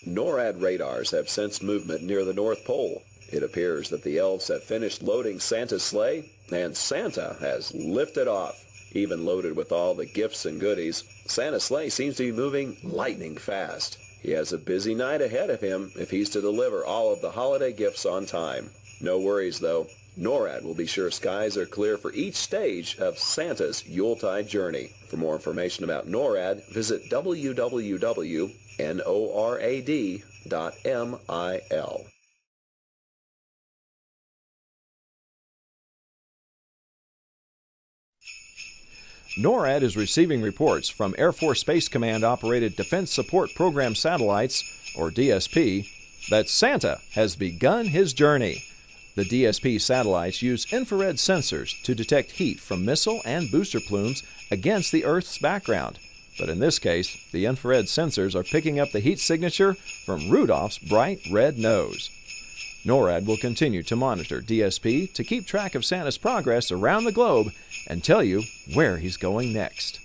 NORAD radars have sensed movement near the North Pole. It appears that the elves have finished loading Santa's sleigh, and Santa has lifted off. Even loaded with all the gifts and goodies, Santa's sleigh seems to be moving lightning fast. He has a busy night ahead of him if he's to deliver all of the holiday gifts on time. No worries, though. NORAD will be sure skies are clear for each stage of Santa's Yuletide journey. For more information about NORAD, visit www.norad.mil. NORAD is receiving reports from Air Force Space Command-operated Defense Support Program satellites, or DSP, that Santa has begun his journey. The DSP satellites use infrared sensors to detect heat from missile and booster plumes against the Earth's background. But in this case, the infrared sensors are picking up the heat signature from Rudolph's bright red nose. NORAD will continue to monitor DSP to keep track of Santa's progress around the globe and tell you where he's going next.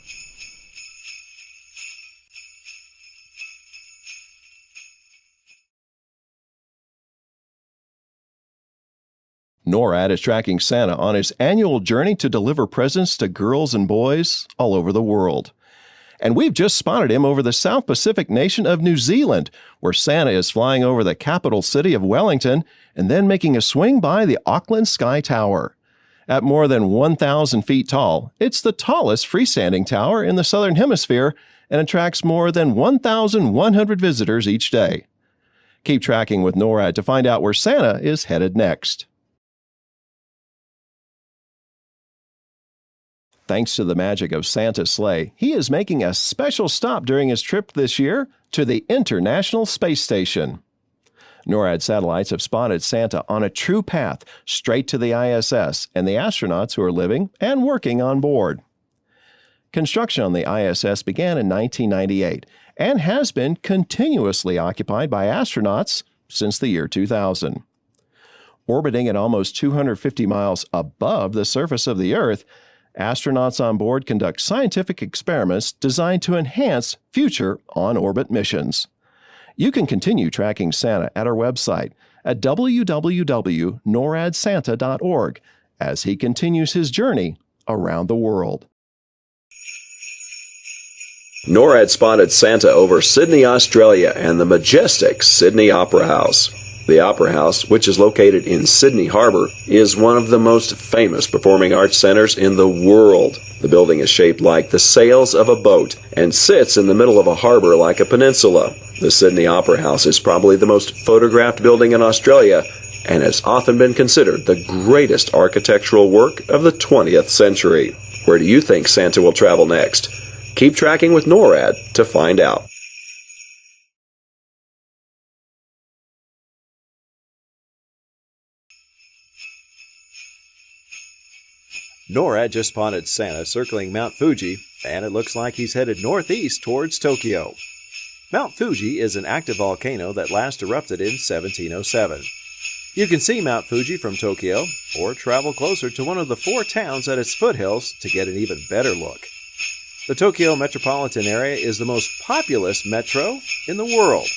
NORAD is tracking Santa on his annual journey to deliver presents to girls and boys all over the world. And we've just spotted him over the South Pacific nation of New Zealand, where Santa is flying over the capital city of Wellington and then making a swing by the Auckland Sky Tower. At more than 1,000 feet tall, it's the tallest freestanding tower in the Southern Hemisphere and attracts more than 1,100 visitors each day. Keep tracking with NORAD to find out where Santa is headed next. Thanks to the magic of Santa's sleigh, he is making a special stop during his trip this year to the International Space Station. NORAD satellites have spotted Santa on a true path straight to the ISS and the astronauts who are living and working on board. Construction on the ISS began in 1998 and has been continuously occupied by astronauts since the year 2000. Orbiting at almost 250 miles above the surface of the Earth, astronauts on board conduct scientific experiments designed to enhance future on-orbit missions. You can continue tracking Santa at our website at www.noradsanta.org as he continues his journey around the world. NORAD spotted Santa over Sydney, Australia, and the majestic Sydney Opera House. The Opera House, which is located in Sydney Harbour, is one of the most famous performing arts centers in the world. The building is shaped like the sails of a boat and sits in the middle of a harbour like a peninsula. The Sydney Opera House is probably the most photographed building in Australia and has often been considered the greatest architectural work of the 20th century. Where do you think Santa will travel next? Keep tracking with NORAD to find out. NORAD just spotted Santa circling Mount Fuji, and it looks like he's headed northeast towards Tokyo. Mount Fuji is an active volcano that last erupted in 1707. You can see Mount Fuji from Tokyo, or travel closer to one of the 4 towns at its foothills to get an even better look. The Tokyo metropolitan area is the most populous metro in the world,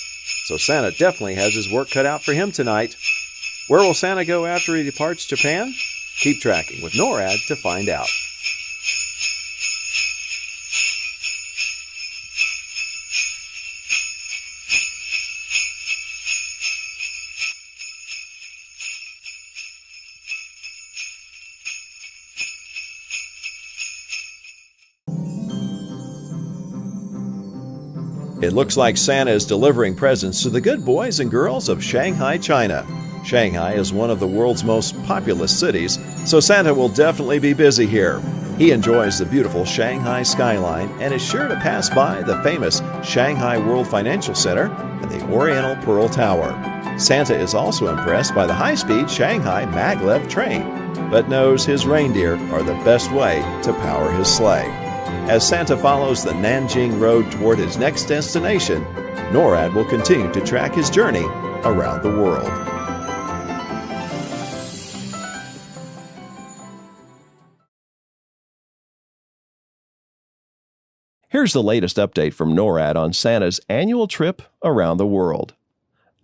so Santa definitely has his work cut out for him tonight. Where will Santa go after he departs Japan? Keep tracking with NORAD to find out. It looks like Santa is delivering presents to the good boys and girls of Shanghai, China. Shanghai is one of the world's most populous cities, so Santa will definitely be busy here. He enjoys the beautiful Shanghai skyline and is sure to pass by the famous Shanghai World Financial Center and the Oriental Pearl Tower. Santa is also impressed by the high-speed Shanghai maglev train, but knows his reindeer are the best way to power his sleigh. As Santa follows the Nanjing Road toward his next destination, NORAD will continue to track his journey around the world. Here's the latest update from NORAD on Santa's annual trip around the world.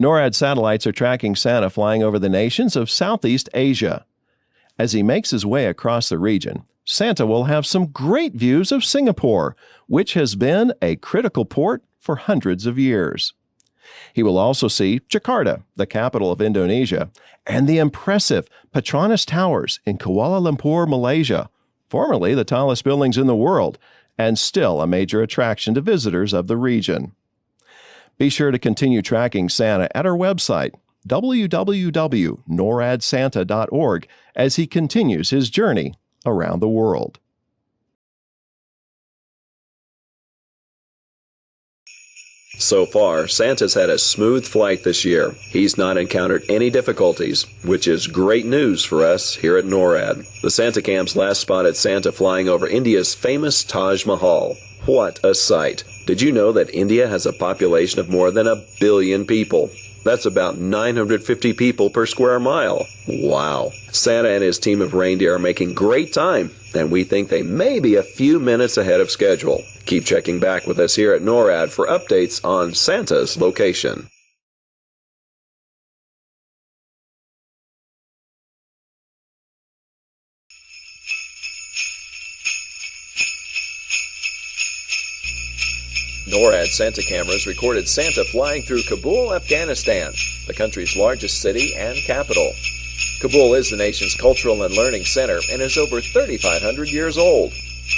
NORAD satellites are tracking Santa flying over the nations of Southeast Asia. As he makes his way across the region, Santa will have some great views of Singapore, which has been a critical port for hundreds of years. He will also see Jakarta, the capital of Indonesia, and the impressive Petronas Towers in Kuala Lumpur, Malaysia, formerly the tallest buildings in the world, and still a major attraction to visitors of the region. Be sure to continue tracking Santa at our website, www.noradsanta.org, as he continues his journey around the world. So far, Santa's had a smooth flight this year. He's not encountered any difficulties, which is great news for us here at NORAD. The Santa Cam's last spotted Santa flying over India's famous Taj Mahal. What a sight! Did you know that India has a population of more than 1 billion people? That's about 950 people per square mile. Wow! Santa and his team of reindeer are making great time, and we think they may be a few minutes ahead of schedule. Keep checking back with us here at NORAD for updates on Santa's location. NORAD Santa cameras recorded Santa flying through Kabul, Afghanistan, the country's largest city and capital. Kabul is the nation's cultural and learning center and is over 3,500 years old.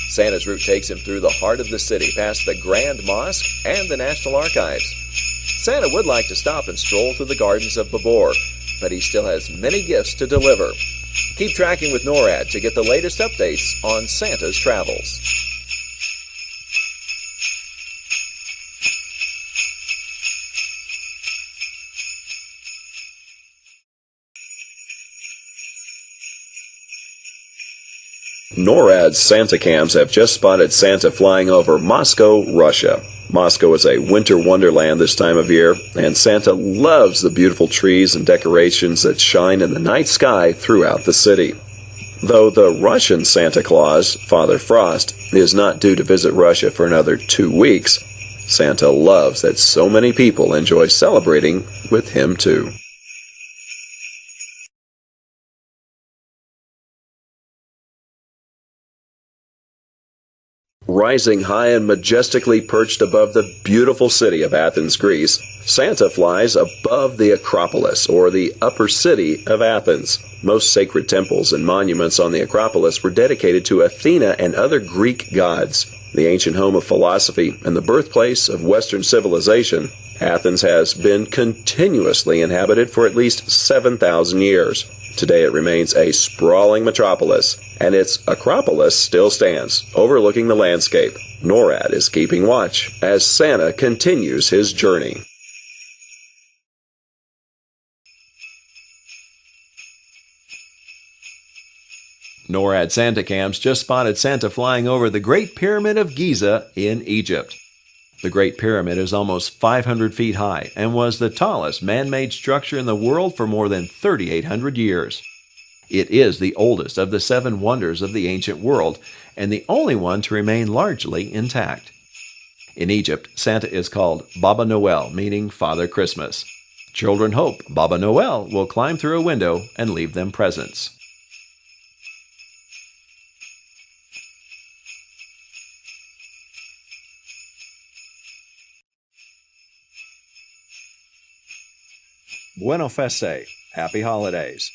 Santa's route takes him through the heart of the city, past the Grand Mosque and the National Archives. Santa would like to stop and stroll through the gardens of Babur, but he still has many gifts to deliver. Keep tracking with NORAD to get the latest updates on Santa's travels. NORAD's Santa cams have just spotted Santa flying over Moscow, Russia. Moscow is a winter wonderland this time of year, and Santa loves the beautiful trees and decorations that shine in the night sky throughout the city. Though the Russian Santa Claus, Father Frost, is not due to visit Russia for another 2 weeks, Santa loves that so many people enjoy celebrating with him too. Rising high and majestically perched above the beautiful city of Athens, Greece, Santa flies above the Acropolis, or the upper city of Athens. Most sacred temples and monuments on the Acropolis were dedicated to Athena and other Greek gods. The ancient home of philosophy and the birthplace of Western civilization, Athens has been continuously inhabited for at least 7,000 years. Today it remains a sprawling metropolis, and its Acropolis still stands, overlooking the landscape. NORAD is keeping watch as Santa continues his journey. NORAD Santa cams just spotted Santa flying over the Great Pyramid of Giza in Egypt. The Great Pyramid is almost 500 feet high and was the tallest man-made structure in the world for more than 3,800 years. It is the oldest of the 7 wonders of the ancient world and the only one to remain largely intact. In Egypt, Santa is called Baba Noel, meaning Father Christmas. Children hope Baba Noel will climb through a window and leave them presents. Buona Feste, Happy Holidays.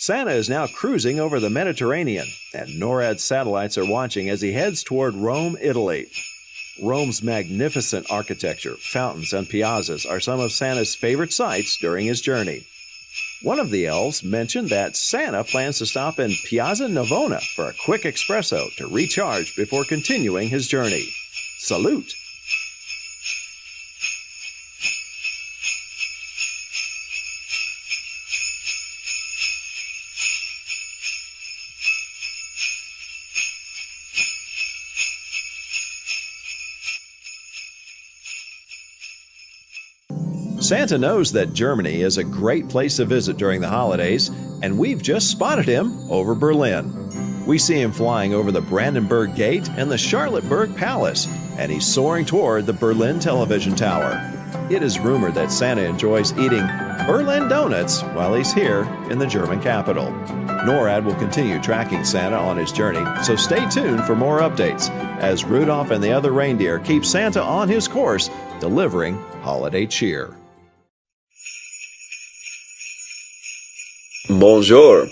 Santa is now cruising over the Mediterranean, and NORAD satellites are watching as he heads toward Rome, Italy. Rome's magnificent architecture, fountains, and piazzas are some of Santa's favorite sights during his journey. One of the elves mentioned that Santa plans to stop in Piazza Navona for a quick espresso to recharge before continuing his journey. Salute! Santa knows that Germany is a great place to visit during the holidays, and we've just spotted him over Berlin. We see him flying over the Brandenburg Gate and the Charlottenburg Palace, and he's soaring toward the Berlin Television Tower. It is rumored that Santa enjoys eating Berlin donuts while he's here in the German capital. Norad will continue tracking Santa on his journey, so stay tuned for more updates as Rudolph and the other reindeer keep Santa on his course, delivering holiday cheer. Bonjour.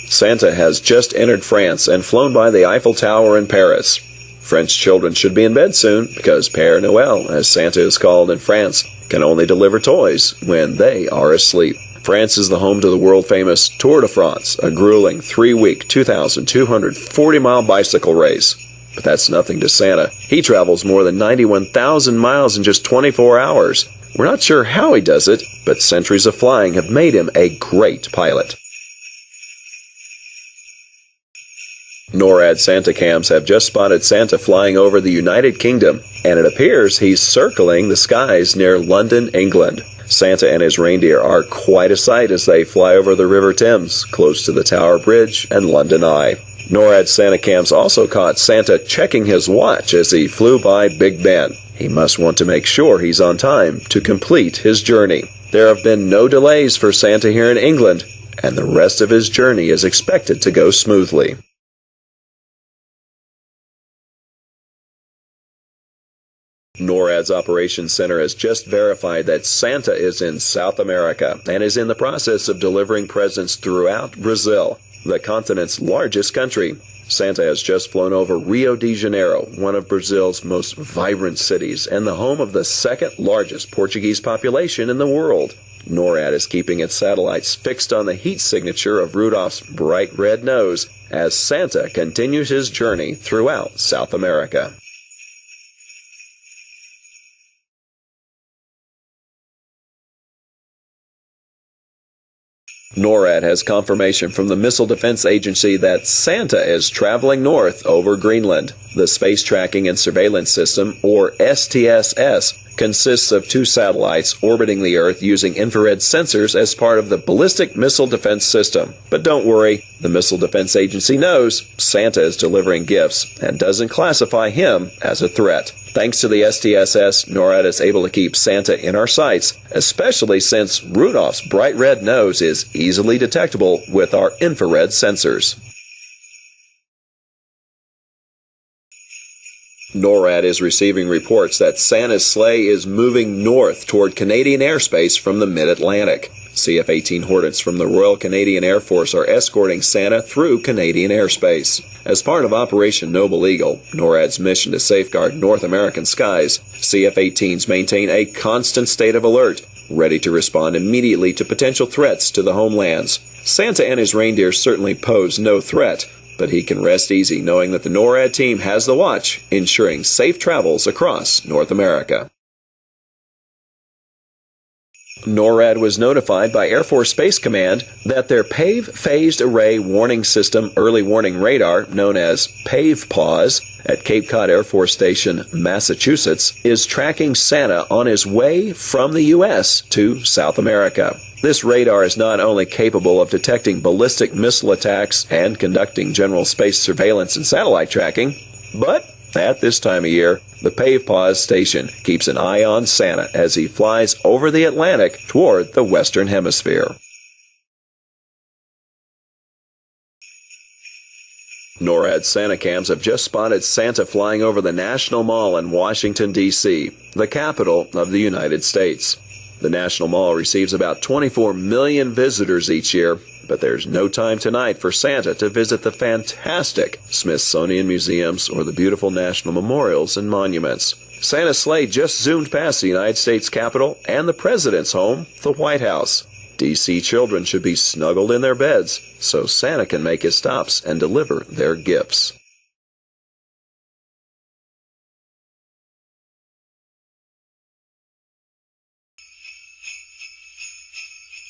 Santa has just entered France and flown by the Eiffel Tower in Paris. French children should be in bed soon because Père Noël, as Santa is called in France, can only deliver toys when they are asleep. France is the home to the world-famous Tour de France, a grueling 3-week, 2,240-mile bicycle race. But that's nothing to Santa. He travels more than 91,000 miles in just 24 hours. We're not sure how he does it, but centuries of flying have made him a great pilot. Norad Santa cams have just spotted Santa flying over the United Kingdom, and it appears he's circling the skies near London, England. Santa and his reindeer are quite a sight as they fly over the River Thames, close to the Tower Bridge and London Eye. NORAD Santa cams also caught Santa checking his watch as he flew by Big Ben. He must want to make sure he's on time to complete his journey. There have been no delays for Santa here in England, and the rest of his journey is expected to go smoothly. NORAD's Operations Center has just verified that Santa is in South America and is in the process of delivering presents throughout Brazil, the continent's largest country. Santa has just flown over Rio de Janeiro, one of Brazil's most vibrant cities and the home of the second largest Portuguese population in the world. NORAD is keeping its satellites fixed on the heat signature of Rudolph's bright red nose as Santa continues his journey throughout South America. NORAD has confirmation from the Missile Defense Agency that Santa is traveling north over Greenland. The Space Tracking and Surveillance System, or STSS, consists of 2 satellites orbiting the Earth using infrared sensors as part of the Ballistic Missile Defense System. But don't worry, the Missile Defense Agency knows Santa is delivering gifts and doesn't classify him as a threat. Thanks to the STSS, NORAD is able to keep Santa in our sights, especially since Rudolph's bright red nose is easily detectable with our infrared sensors. NORAD is receiving reports that Santa's sleigh is moving north toward Canadian airspace from the mid-Atlantic. CF-18 Hornets from the Royal Canadian Air Force are escorting Santa through Canadian airspace. As part of Operation Noble Eagle, NORAD's mission to safeguard North American skies, CF-18s maintain a constant state of alert, ready to respond immediately to potential threats to the homelands. Santa and his reindeer certainly pose no threat, but he can rest easy knowing that the NORAD team has the watch, ensuring safe travels across North America. NORAD was notified by Air Force Space Command that their PAVE Phased Array Warning System Early Warning Radar, known as PAVE-PAWS, at Cape Cod Air Force Station, Massachusetts, is tracking Santa on his way from the U.S. to South America. This radar is not only capable of detecting ballistic missile attacks and conducting general space surveillance and satellite tracking, but at this time of year, the PAVE-PAWS station keeps an eye on Santa as he flies over the Atlantic toward the Western Hemisphere. NORAD Santa cams have just spotted Santa flying over the National Mall in Washington, D.C., the capital of the United States. The National Mall receives about 24 million visitors each year, but there's no time tonight for Santa to visit the fantastic Smithsonian museums or the beautiful national memorials and monuments. Santa's sleigh just zoomed past the United States Capitol and the President's home, the White House. D.C. children should be snuggled in their beds so Santa can make his stops and deliver their gifts.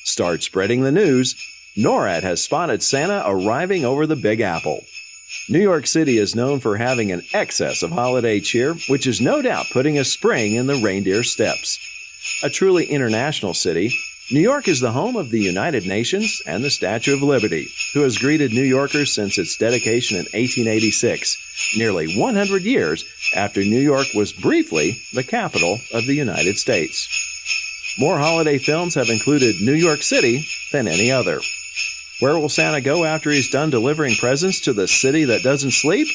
Start spreading the news. NORAD has spotted Santa arriving over the Big Apple. New York City is known for having an excess of holiday cheer, which is no doubt putting a spring in the reindeer steps. A truly international city, New York is the home of the United Nations and the Statue of Liberty, who has greeted New Yorkers since its dedication in 1886, nearly 100 years after New York was briefly the capital of the United States. More holiday films have included New York City than any other. Where will Santa go after he's done delivering presents to the city that doesn't sleep?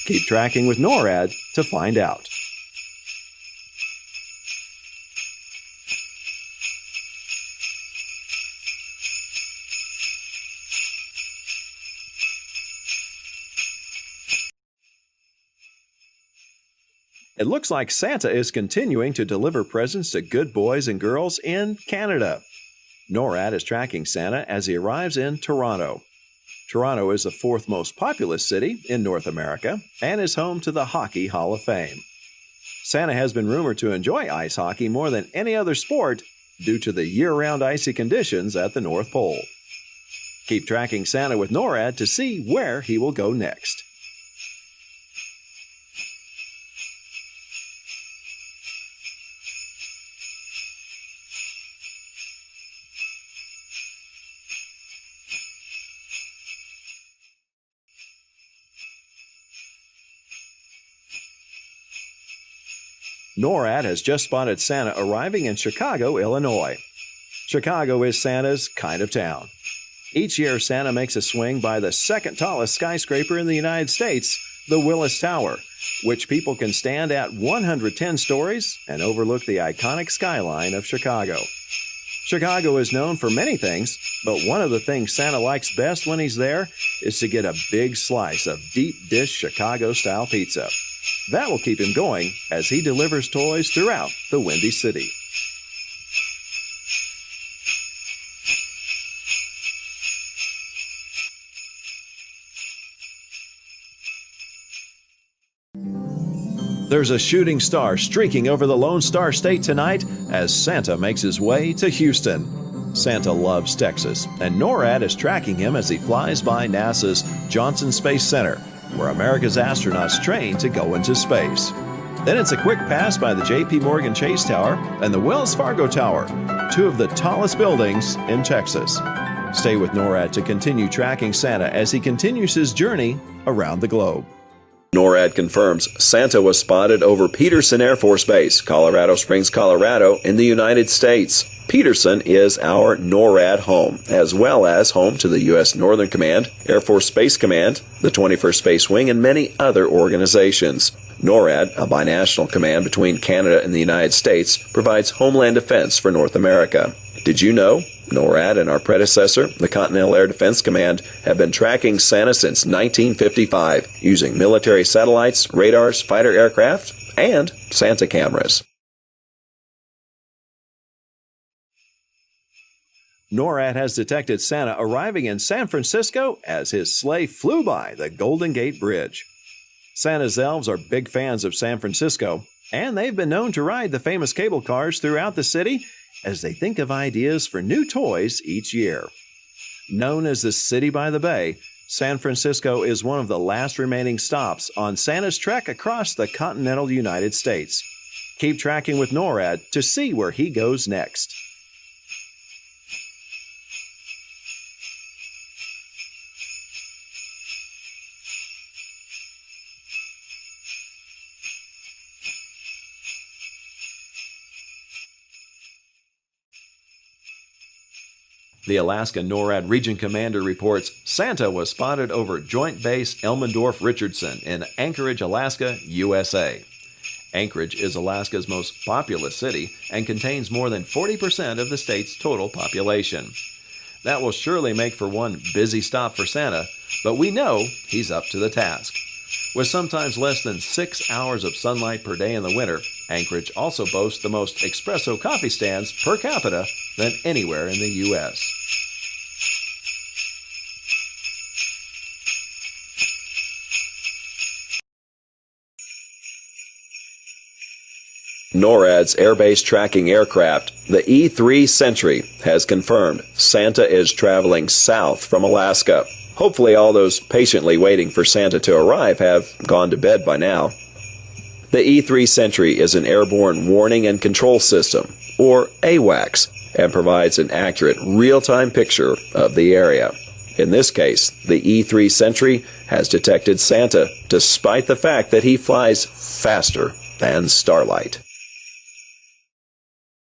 Keep tracking with NORAD to find out. It looks like Santa is continuing to deliver presents to good boys and girls in Canada. NORAD is tracking Santa as he arrives in Toronto. Toronto is the fourth most populous city in North America and is home to the Hockey Hall of Fame. Santa has been rumored to enjoy ice hockey more than any other sport due to the year-round icy conditions at the North Pole. Keep tracking Santa with NORAD to see where he will go next. NORAD has just spotted Santa arriving in Chicago, Illinois. Chicago is Santa's kind of town. Each year, Santa makes a swing by the second tallest skyscraper in the United States, the Willis Tower, which people can stand at 110 stories and overlook the iconic skyline of Chicago. Chicago is known for many things, but one of the things Santa likes best when he's there is to get a big slice of deep dish Chicago-style pizza. That will keep him going as he delivers toys throughout the Windy City. There's a shooting star streaking over the Lone Star State tonight as Santa makes his way to Houston. Santa loves Texas, and NORAD is tracking him as he flies by NASA's Johnson Space Center, where America's astronauts train to go into space. Then it's a quick pass by the J.P. Morgan Chase Tower and the Wells Fargo Tower, two of the tallest buildings in Texas. Stay with NORAD to continue tracking Santa as he continues his journey around the globe. NORAD confirms Santa was spotted over Peterson Air Force Base, Colorado Springs, Colorado, in the United States. Peterson is our NORAD home, as well as home to the U.S. Northern Command, Air Force Space Command, the 21st Space Wing, and many other organizations. NORAD, a binational command between Canada and the United States, provides homeland defense for North America. Did you know NORAD and our predecessor, the Continental Air Defense Command, have been tracking Santa since 1955 using military satellites, radars, fighter aircraft, and Santa cameras? NORAD has detected Santa arriving in San Francisco as his sleigh flew by the Golden Gate Bridge. Santa's elves are big fans of San Francisco, and they've been known to ride the famous cable cars throughout the city as they think of ideas for new toys each year. Known as the City by the Bay, San Francisco is one of the last remaining stops on Santa's trek across the continental United States. Keep tracking with NORAD to see where he goes next. The Alaska NORAD Region Commander reports Santa was spotted over Joint Base Elmendorf-Richardson in Anchorage, Alaska, USA. Anchorage is Alaska's most populous city and contains more than 40% of the state's total population. That will surely make for one busy stop for Santa, but we know he's up to the task. With sometimes less than 6 hours of sunlight per day in the winter, Anchorage also boasts the most espresso coffee stands per capita than anywhere in the U.S. NORAD's air-based tracking aircraft, the E-3 Sentry, has confirmed Santa is traveling south from Alaska. Hopefully all those patiently waiting for Santa to arrive have gone to bed by now. The E-3 Sentry is an airborne warning and control system, or AWACS, and provides an accurate real-time picture of the area. In this case, the E3 Sentry has detected Santa despite the fact that he flies faster than starlight.